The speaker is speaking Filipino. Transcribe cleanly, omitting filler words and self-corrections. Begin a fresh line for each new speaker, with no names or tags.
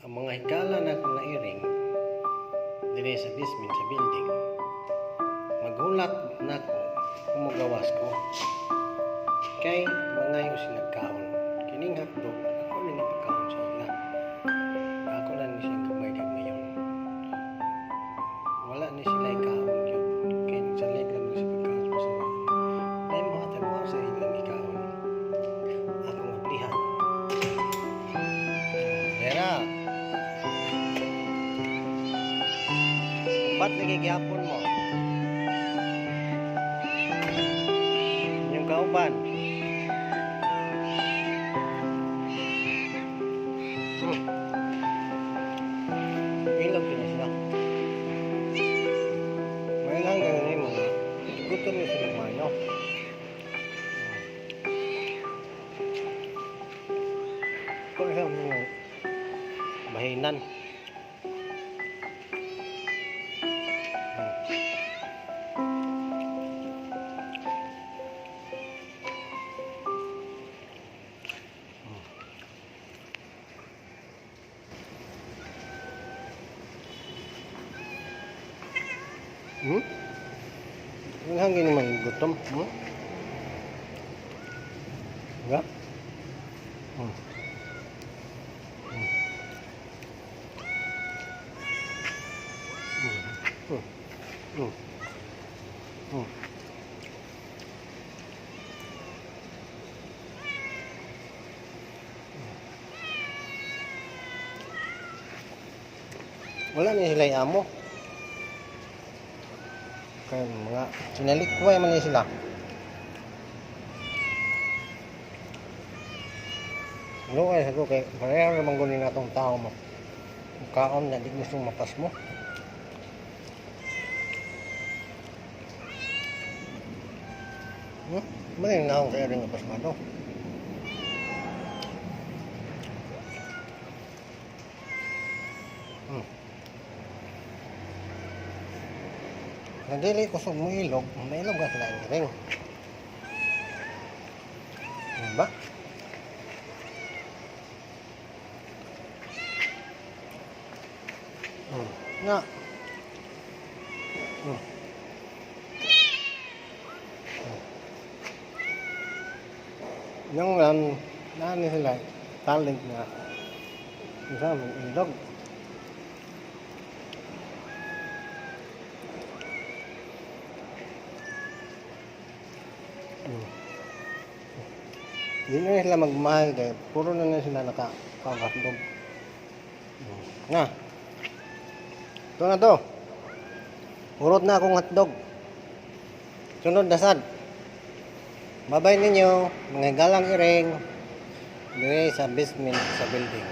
Ang mga higala na akong nairing dire sa basement sa building, maghulat na ko kung magawas ko kay mangayo sila kaon kining hotdog. Ako na ni pagkaon sa ila, ako na ni siyang gamay ngayon, wala ni sila kaon yun kay salit lang sa pagkaon sa mga may mga tagwa sa ilang ikaon akong ablihan. Dera ba't nagigyapon mo? Yung kauban. Ilang pina sila. May lang ganun mo. Gutom mo sila mayo. Kung isang mahinan. Yung hangin naman gutom. Enggak? Wala na sila amo. Kaya mga sinalikway man sila. Luway sa ko kay pareho naman gunin na itong tao mo. Kaon na di gusto mapas mo. Maling na akong kaya rin mapas mo ito. Nadili ko sa mga ilog, may ilog ka sila yung ring. Diba? Nga. Yung nani sila, talent na isa may ilog. Hindi na sila magmahal dahil puro na sila nakakahotdog. Nga. Ito na to. Urot na akong hotdog. Sunod na sad. Babay ninyo, mga galang iring, dire sa basement sa building.